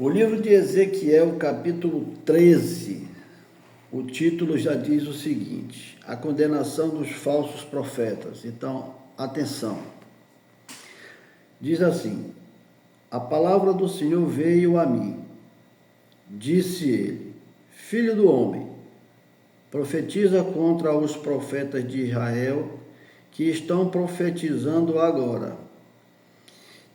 O livro de Ezequiel, capítulo 13, o título já diz o seguinte: a condenação dos falsos profetas. Então, atenção. Diz assim: a palavra do Senhor veio a mim. Disse ele: filho do homem, profetiza contra os profetas de Israel que estão profetizando agora.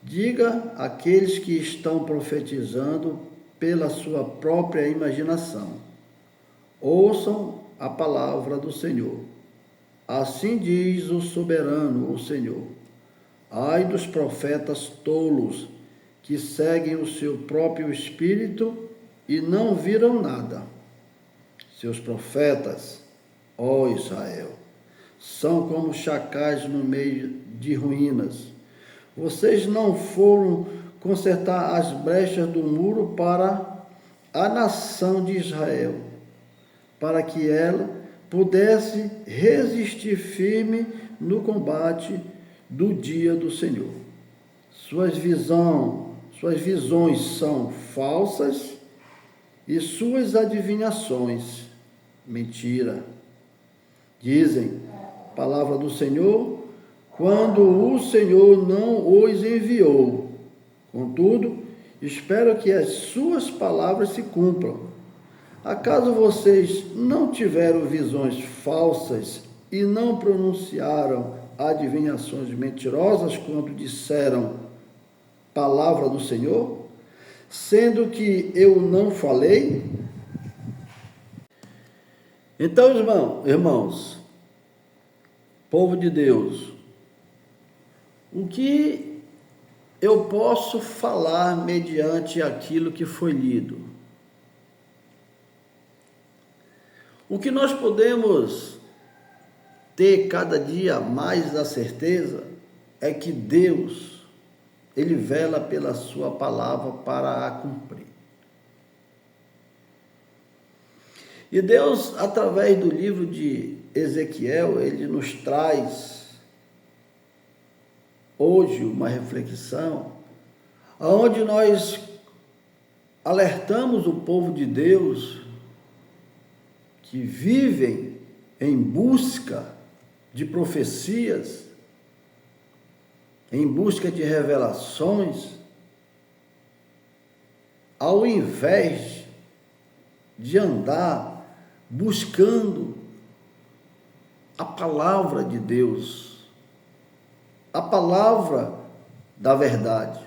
Diga àqueles que estão profetizando pela sua própria imaginação: ouçam a palavra do Senhor. Assim diz o soberano, o Senhor: ai dos profetas tolos que seguem o seu próprio espírito e não viram nada. Seus profetas, ó Israel, são como chacais no meio de ruínas. Vocês não foram consertar as brechas do muro para a nação de Israel, para que ela pudesse resistir firme no combate do dia do Senhor. Suas visões são falsas e suas adivinhações mentira. Dizem, palavra do Senhor, quando o Senhor não os enviou. Contudo, espero que as suas palavras se cumpram. Acaso vocês não tiveram visões falsas e não pronunciaram adivinhações mentirosas quando disseram palavra do Senhor, sendo que eu não falei? Então, irmãos, povo de Deus, o que eu posso falar mediante aquilo que foi lido? O que nós podemos ter cada dia mais a certeza é que Deus, Ele vela pela sua palavra para a cumprir. E Deus, através do livro de Ezequiel, Ele nos traz hoje uma reflexão, onde nós alertamos o povo de Deus que vivem em busca de profecias, em busca de revelações, ao invés de andar buscando a palavra de Deus, a palavra da verdade,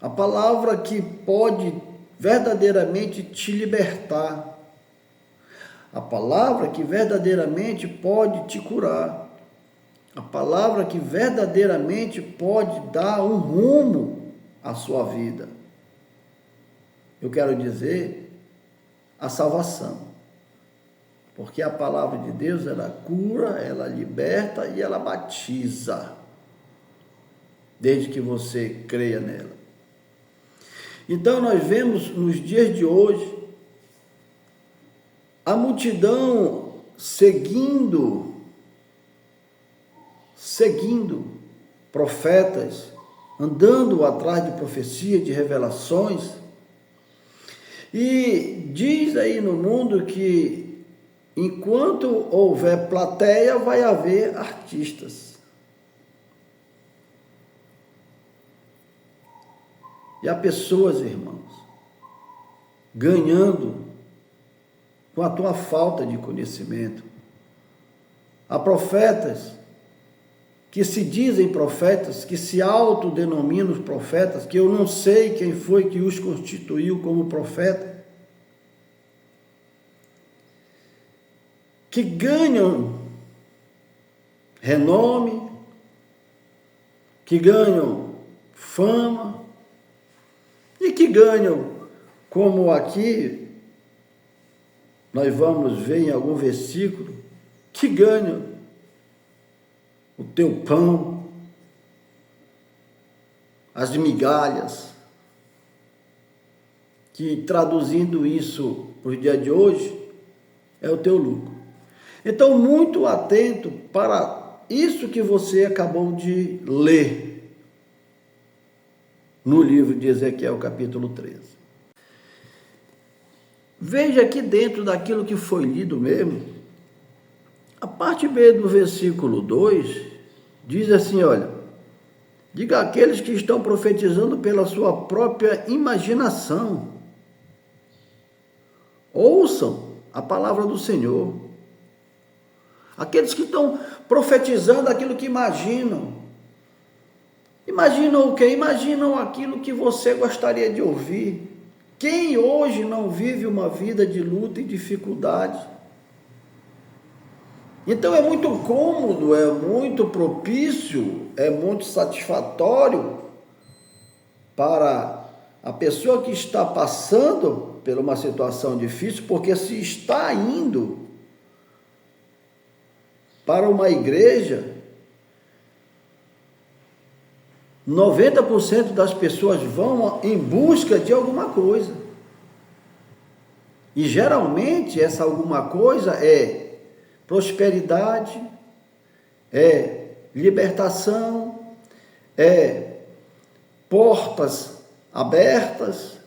a palavra que pode verdadeiramente te libertar, a palavra que verdadeiramente pode te curar, a palavra que verdadeiramente pode dar um rumo à sua vida. Eu quero dizer, a salvação. Porque a palavra de Deus, ela cura, ela liberta e ela batiza, desde que você creia nela. Então nós vemos nos dias de hoje a multidão seguindo profetas, andando atrás de profecia, de revelações. E diz aí no mundo que enquanto houver plateia, vai haver artistas. E há pessoas, irmãos, ganhando com a tua falta de conhecimento. Há profetas que se dizem profetas, que se autodenominam profetas, que eu não sei quem foi que os constituiu como profeta, que ganham renome, que ganham fama e que ganham, como aqui nós vamos ver em algum versículo, que ganham o teu pão, as migalhas, que traduzindo isso para o dia de hoje, é o teu lucro. Então, muito atento para isso que você acabou de ler no livro de Ezequiel, capítulo 13. Veja aqui dentro daquilo que foi lido mesmo, a parte B do versículo 2 diz assim, olha, diga àqueles que estão profetizando pela sua própria imaginação, ouçam a palavra do Senhor. Aqueles que estão profetizando aquilo que imaginam. Imaginam o quê? Imaginam aquilo que você gostaria de ouvir. Quem hoje não vive uma vida de luta e dificuldade? Então é muito cômodo, é muito propício, é muito satisfatório para a pessoa que está passando por uma situação difícil, porque se está indo para uma igreja, 90% das pessoas vão em busca de alguma coisa. E geralmente essa alguma coisa é prosperidade, é libertação, é portas abertas,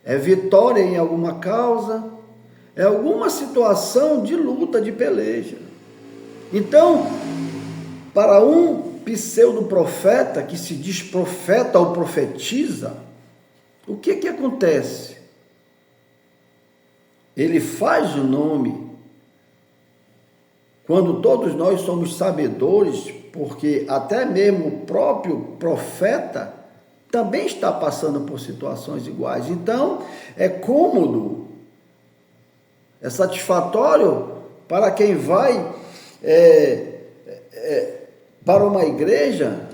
é vitória em alguma causa, é alguma situação de luta, de peleja. Então, para um pseudo-profeta que se diz profeta ou profetiza, o que acontece? Ele faz o nome, quando todos nós somos sabedores, porque até mesmo o próprio profeta também está passando por situações iguais. Então, é cômodo, é satisfatório para quem vai para uma igreja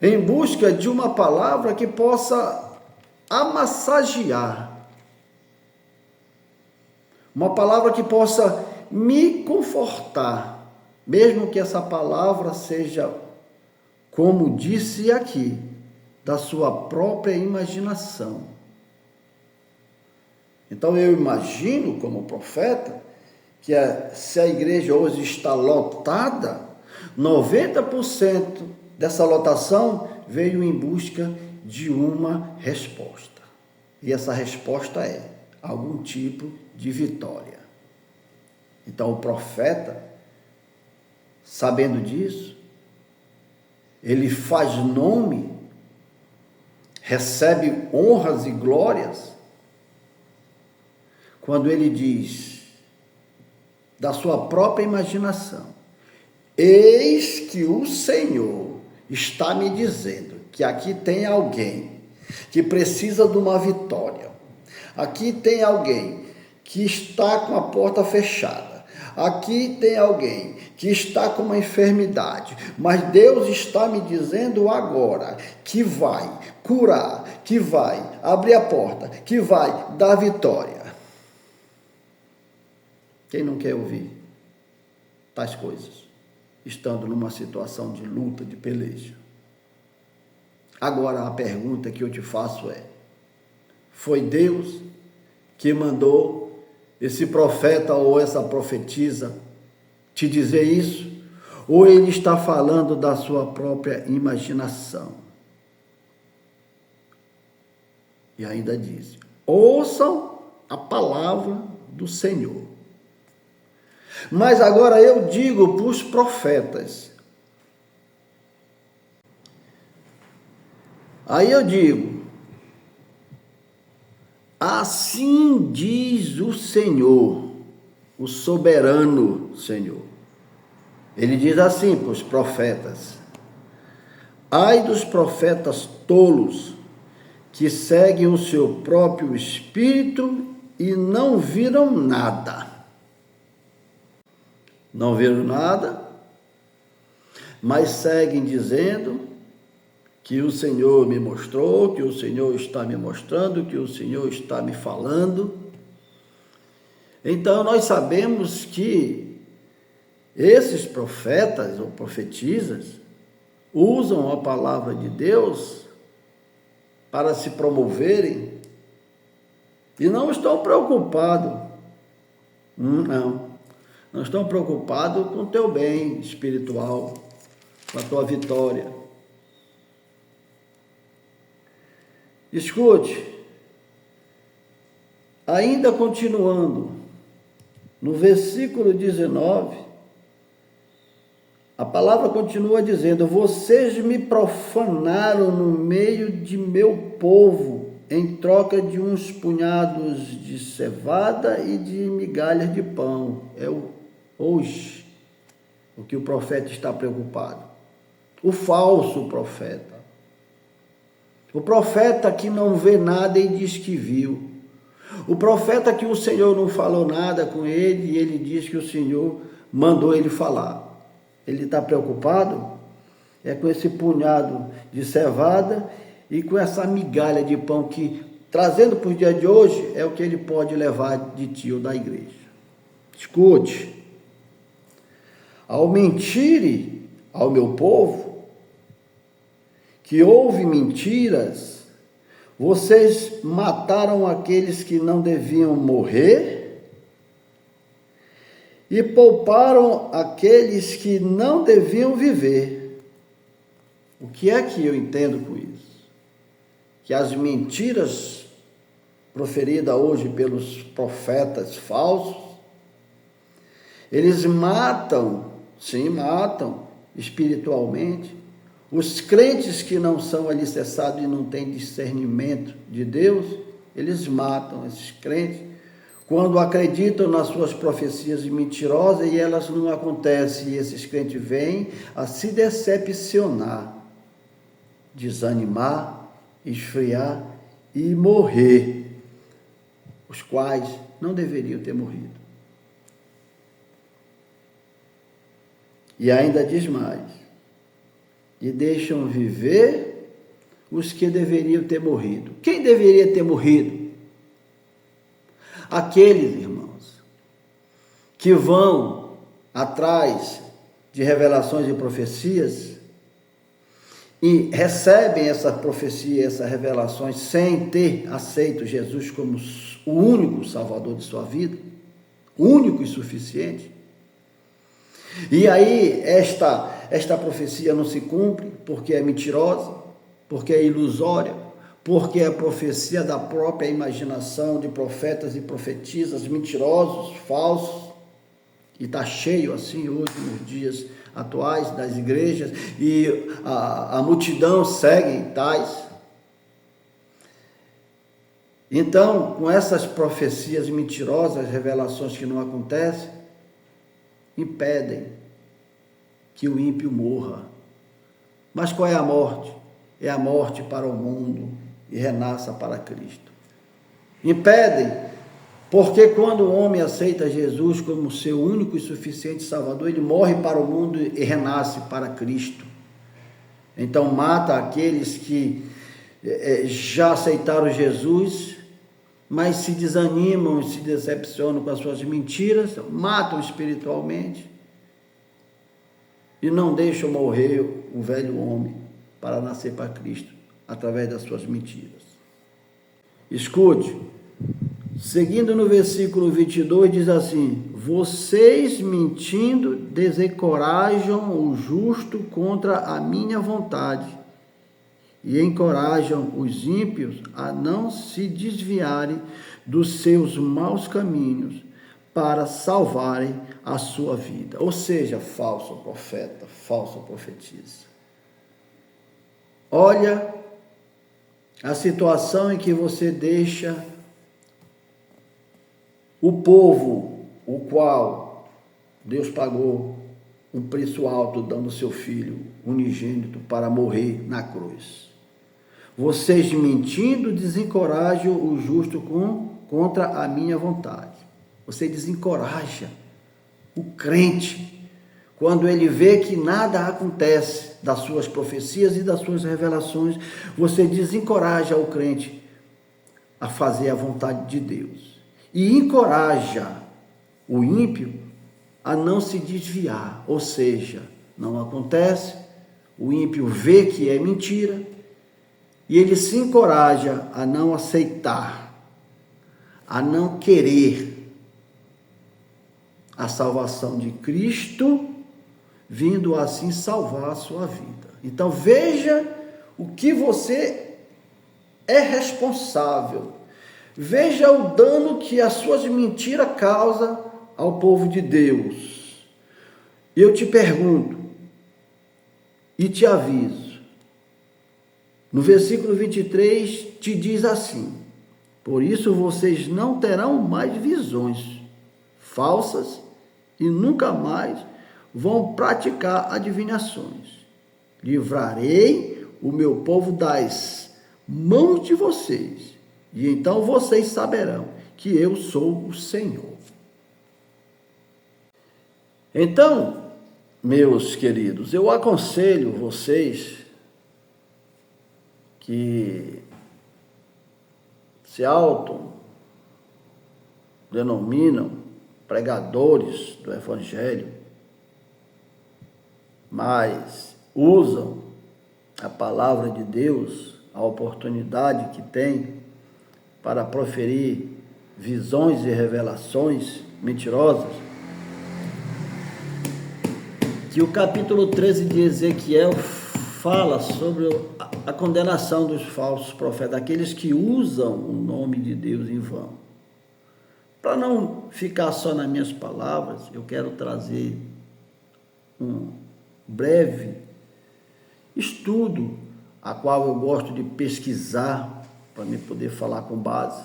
em busca de uma palavra que possa amassagear, uma palavra que possa me confortar, mesmo que essa palavra seja, como disse aqui, da sua própria imaginação. Então eu imagino, como profeta, que se a igreja hoje está lotada, 90% dessa lotação veio em busca de uma resposta. E essa resposta é algum tipo de vitória. Então o profeta, sabendo disso, ele faz nome, recebe honras e glórias, quando ele diz da sua própria imaginação: eis que o Senhor está me dizendo que aqui tem alguém que precisa de uma vitória, aqui tem alguém que está com a porta fechada, aqui tem alguém que está com uma enfermidade, mas Deus está me dizendo agora que vai curar, que vai abrir a porta, que vai dar vitória. Quem não quer ouvir tais coisas, estando numa situação de luta, de peleja? Agora a pergunta que eu te faço é: foi Deus que mandou esse profeta ou essa profetisa te dizer isso? Ou ele está falando da sua própria imaginação? E ainda diz: ouçam a palavra do Senhor. Mas agora eu digo para os profetas, aí eu digo: assim diz o Senhor, o soberano Senhor. Ele diz assim para os profetas: ai dos profetas tolos, que seguem o seu próprio espírito e não viram nada. Não viram nada, mas seguem dizendo que o Senhor me mostrou, que o Senhor está me mostrando, que o Senhor está me falando. Então nós sabemos que esses profetas ou profetisas usam a palavra de Deus para se promoverem e não estão preocupados. Não estão preocupados com o teu bem espiritual, com a tua vitória. Escute, Ainda continuando, no versículo 19, a palavra continua dizendo: vocês me profanaram no meio de meu povo, em troca de uns punhados de cevada e de migalhas de pão. É hoje o que o profeta está preocupado. O falso profeta. O profeta que não vê nada e diz que viu. O profeta que o Senhor não falou nada com ele e ele diz que o Senhor mandou ele falar. Ele está preocupado com esse punhado de cevada e com essa migalha de pão que, trazendo para o dia de hoje, é o que ele pode levar de ti ou da igreja. Escute. Ao mentirem ao meu povo, que houve mentiras, vocês mataram aqueles que não deviam morrer e pouparam aqueles que não deviam viver. O que é que eu entendo com isso? Que as mentiras proferidas hoje pelos profetas falsos, eles matam, sim, matam espiritualmente. Os crentes que não são alicerçados e não têm discernimento de Deus, eles matam esses crentes quando acreditam nas suas profecias mentirosas e elas não acontecem. E esses crentes vêm a se decepcionar, desanimar, esfriar e morrer, os quais não deveriam ter morrido. E ainda diz mais: e deixam viver os que deveriam ter morrido. Quem deveria ter morrido? Aqueles, irmãos, que vão atrás de revelações e profecias e recebem essa profecia, essas revelações sem ter aceito Jesus como o único Salvador de sua vida, único e suficiente. E aí esta profecia não se cumpre porque é mentirosa, porque é ilusória, porque é a profecia da própria imaginação de profetas e profetisas mentirosos, falsos, e está cheio assim hoje nos dias atuais das igrejas, e a multidão segue tais. Então, com essas profecias mentirosas, revelações que não acontecem, impedem que o ímpio morra. Mas qual é a morte? É a morte para o mundo e renasça para Cristo. Impedem, porque quando o homem aceita Jesus como seu único e suficiente Salvador, ele morre para o mundo e renasce para Cristo. Então mata aqueles que já aceitaram Jesus, mas se desanimam e se decepcionam com as suas mentiras, matam espiritualmente e não deixam morrer o velho homem para nascer para Cristo através das suas mentiras. Escute, seguindo no versículo 22, diz assim: vocês mentindo desencorajam o justo contra a minha vontade e encorajam os ímpios a não se desviarem dos seus maus caminhos para salvarem a sua vida. Ou seja, falso profeta, falso profetisa. Olha a situação em que você deixa o povo, o qual Deus pagou um preço alto dando seu filho unigênito para morrer na cruz. Vocês mentindo desencorajam o justo contra a minha vontade. Você desencoraja o crente quando ele vê que nada acontece das suas profecias e das suas revelações. Você desencoraja o crente a fazer a vontade de Deus e encoraja o ímpio a não se desviar, ou seja, não acontece, o ímpio vê que é mentira e ele se encoraja a não aceitar, a não querer a salvação de Cristo, vindo assim salvar a sua vida. Então veja o que você é responsável, Veja o dano que as suas mentiras causam ao povo de Deus. Eu te pergunto e te aviso. No versículo 23 te diz assim: por isso vocês não terão mais visões falsas e nunca mais vão praticar adivinhações. Livrarei o meu povo das mãos de vocês, e então vocês saberão que eu sou o Senhor. Então, meus queridos, eu aconselho vocês que se autodenominam pregadores do Evangelho, mas usam a palavra de Deus, a oportunidade que tem para proferir visões e revelações mentirosas, que o capítulo 13 de Ezequiel fala sobre a condenação dos falsos profetas, aqueles que usam o nome de Deus em vão. Para não ficar só nas minhas palavras, eu quero trazer um breve estudo, a qual eu gosto de pesquisar, para me poder falar com base.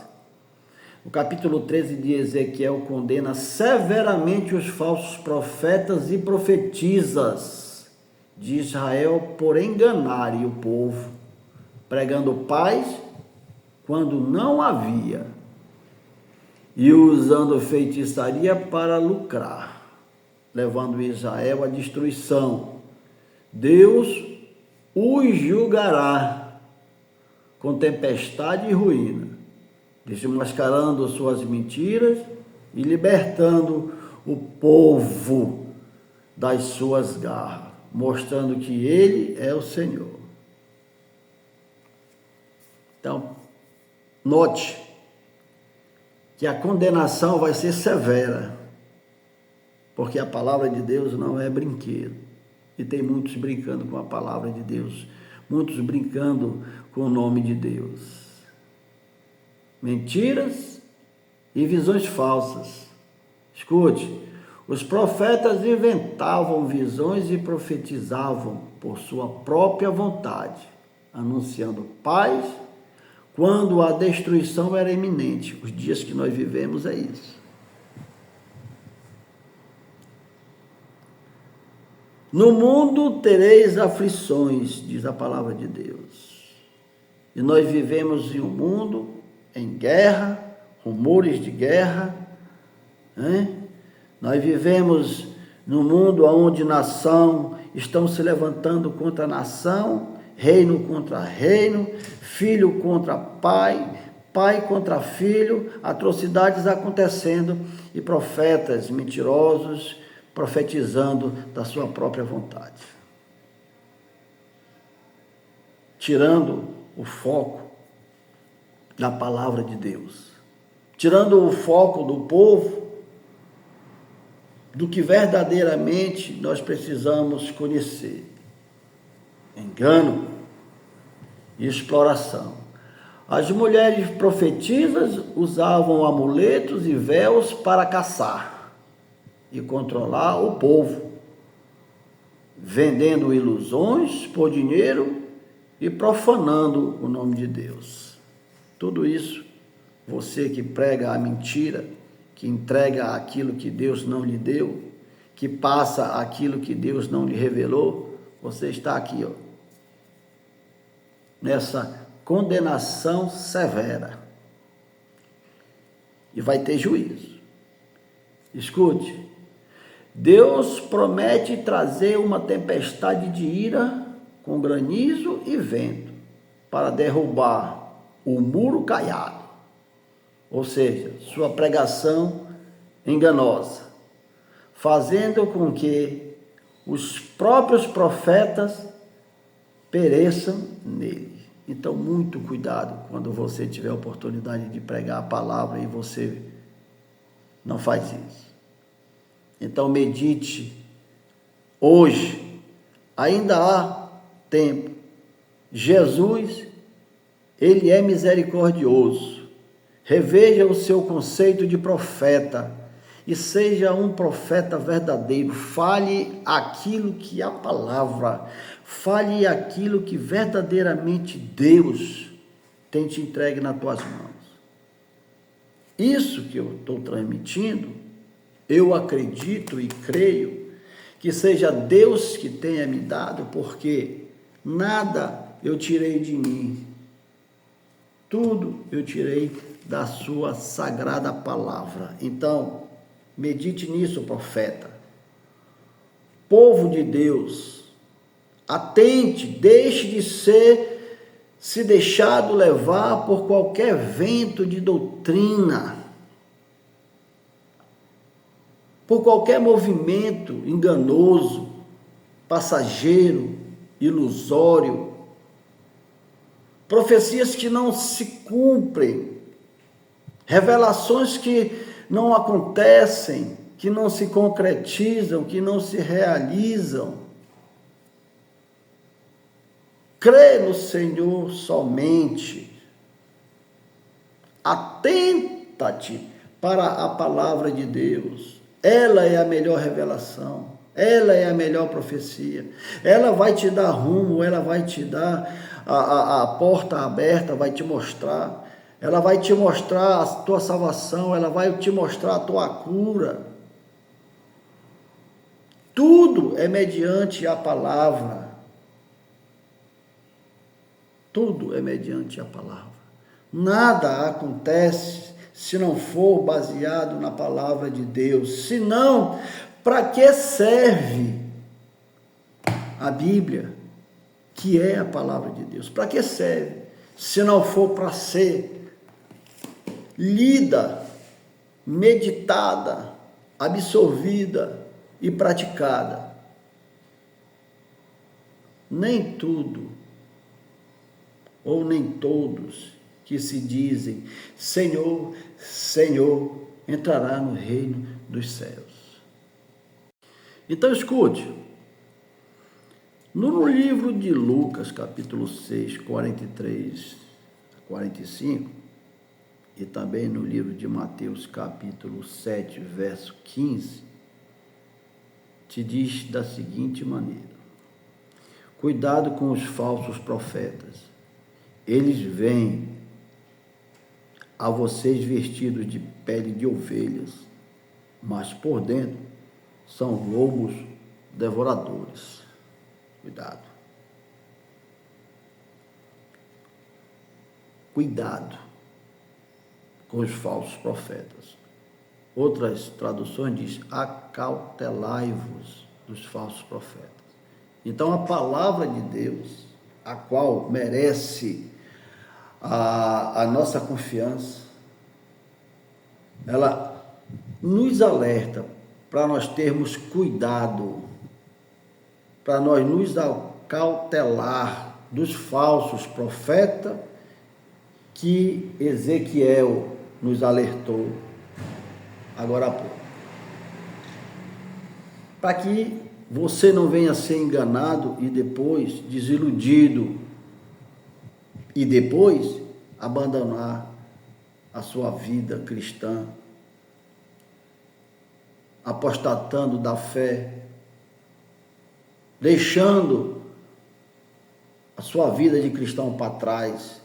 O capítulo 13 de Ezequiel condena severamente os falsos profetas e profetisas de Israel por enganarem o povo, pregando paz quando não havia, e usando feitiçaria para lucrar, levando Israel à destruição. Deus os julgará com tempestade e ruína, desmascarando suas mentiras e libertando o povo das suas garras, mostrando que Ele é o Senhor. Então, note que a condenação vai ser severa, porque a palavra de Deus não é brinquedo. E tem muitos brincando com a palavra de Deus, muitos brincando com o nome de Deus. Mentiras e visões falsas. Escute, os profetas inventavam visões e profetizavam por sua própria vontade, anunciando paz quando a destruição era iminente. Os dias que nós vivemos é isso. No mundo tereis aflições, diz a palavra de Deus. E nós vivemos em um mundo em guerra, rumores de guerra, né? Nós vivemos num mundo onde nação estão se levantando contra nação, reino contra reino, filho contra pai, pai contra filho, atrocidades acontecendo e profetas mentirosos profetizando da sua própria vontade, tirando o foco da palavra de Deus, tirando o foco do povo do que verdadeiramente nós precisamos conhecer. Engano e exploração. As mulheres profetisas usavam amuletos e véus para caçar e controlar o povo, vendendo ilusões por dinheiro e profanando o nome de Deus. Tudo isso, você que prega a mentira, que entrega aquilo que Deus não lhe deu, que passa aquilo que Deus não lhe revelou, você está aqui, nessa condenação severa. E vai ter juízo. Escute, Deus promete trazer uma tempestade de ira com granizo e vento para derrubar o muro caiado, ou seja, sua pregação enganosa, fazendo com que os próprios profetas pereçam nele. Então, muito cuidado quando você tiver a oportunidade de pregar a palavra e você não faz isso. Então, medite hoje, ainda há tempo. Jesus, Ele é misericordioso, Reveja o seu conceito de profeta e seja um profeta verdadeiro. Fale aquilo que a palavra, fale aquilo que verdadeiramente Deus tem te entregue nas tuas mãos. Isso que eu estou transmitindo, eu acredito e creio que seja Deus que tenha me dado, porque nada eu tirei de mim, tudo eu tirei da sua sagrada palavra. Então, medite nisso, profeta. Povo de Deus, atente, deixe de se deixado levar por qualquer vento de doutrina, por qualquer movimento enganoso, passageiro, ilusório, profecias que não se cumprem, revelações que não acontecem, que não se concretizam, que não se realizam. Crê no Senhor somente. Atenta-te para a palavra de Deus. Ela é a melhor revelação. Ela é a melhor profecia. Ela vai te dar rumo, ela vai te dar a porta aberta, vai te mostrar. Ela vai te mostrar a tua salvação, ela vai te mostrar a tua cura. Tudo é mediante a palavra. Tudo é mediante a palavra. Nada acontece se não for baseado na palavra de Deus. Senão, para que serve a Bíblia, que é a palavra de Deus? Para que serve? Se não for para ser lida, meditada, absorvida e praticada. Nem tudo, ou nem todos que se dizem Senhor, Senhor, entrará no reino dos céus. Então escute, no livro de Lucas, capítulo 6, 43 a 45, e também no livro de Mateus, capítulo 7, verso 15, te diz da seguinte maneira: cuidado com os falsos profetas. Eles vêm a vocês vestidos de pele de ovelhas, mas por dentro são lobos devoradores. Cuidado. Cuidado com os falsos profetas. Outras traduções diz: acautelai-vos dos falsos profetas. Então a palavra de Deus, a qual merece a nossa confiança, ela nos alerta para nós termos cuidado, para nós nos acautelar dos falsos profetas que Ezequiel nos alertou agora há pouco. Para que você não venha a ser enganado e depois desiludido e depois abandonar a sua vida cristã, apostatando da fé, deixando a sua vida de cristão para trás,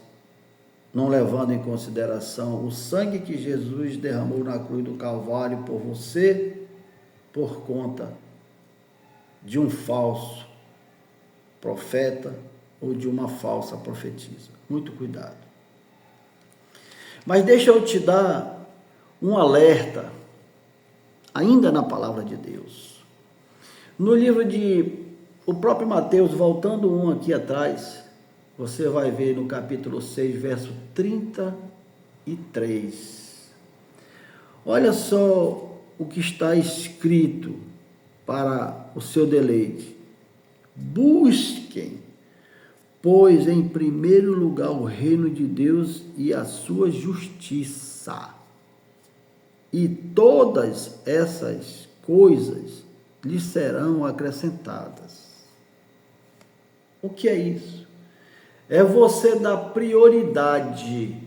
não levando em consideração o sangue que Jesus derramou na cruz do Calvário por você, por conta de um falso profeta ou de uma falsa profetisa. Muito cuidado. Mas deixa eu te dar um alerta, ainda na palavra de Deus. No livro o próprio Mateus, voltando um aqui atrás, você vai ver no capítulo 6, verso 33. Olha só o que está escrito para o seu deleite. Busquem, pois, em primeiro lugar o reino de Deus e a sua justiça, e todas essas coisas lhes serão acrescentadas. O que é isso? É você dar prioridade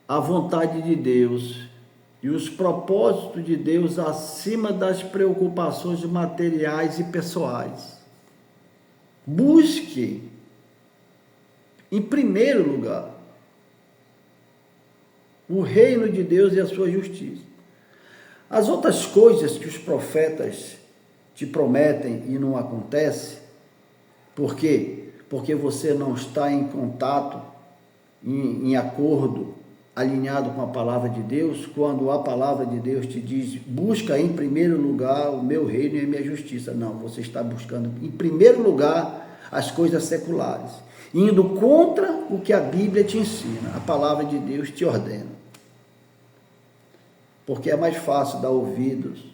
a vontade de Deus e os propósitos de Deus acima das preocupações materiais e pessoais. Busque, em primeiro lugar, o reino de Deus e a sua justiça. As outras coisas que os profetas te prometem e não acontece, por quê? Porque você não está em contato, em acordo, alinhado com a palavra de Deus, quando a palavra de Deus te diz, busca em primeiro lugar o meu reino e a minha justiça. Não, você está buscando em primeiro lugar as coisas seculares, indo contra o que a Bíblia te ensina, a palavra de Deus te ordena. Porque é mais fácil dar ouvidos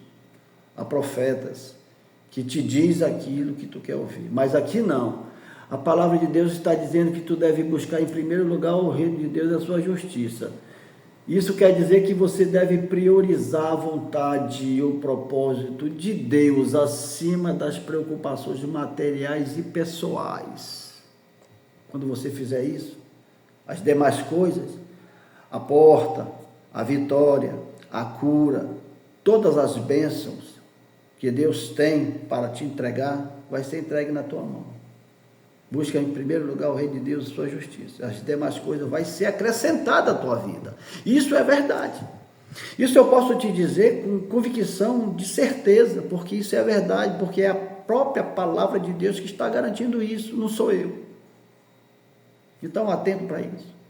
a profetas que te diz aquilo que tu quer ouvir. Mas aqui não. A palavra de Deus está dizendo que tu deve buscar em primeiro lugar o reino de Deus e a sua justiça. Isso quer dizer que você deve priorizar a vontade e o propósito de Deus acima das preocupações materiais e pessoais. Quando você fizer isso, as demais coisas, a porta, a vitória, a cura, todas as bênçãos que Deus tem para te entregar, vai ser entregue na tua mão. Busca em primeiro lugar o reino de Deus e sua justiça. As demais coisas vai ser acrescentada à tua vida. Isso é verdade. Isso eu posso te dizer com convicção, de certeza, porque isso é verdade, porque é a própria palavra de Deus que está garantindo isso, não sou eu. Então, atento para isso.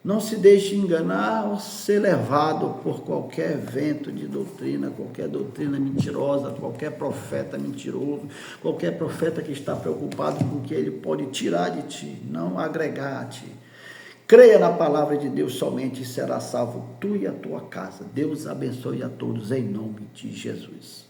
Não se deixe enganar ou ser levado por qualquer vento de doutrina, qualquer doutrina mentirosa, qualquer profeta mentiroso, qualquer profeta que está preocupado com o que ele pode tirar de ti, não agregar a ti. Creia na palavra de Deus somente e será salvo tu e a tua casa. Deus abençoe a todos em nome de Jesus.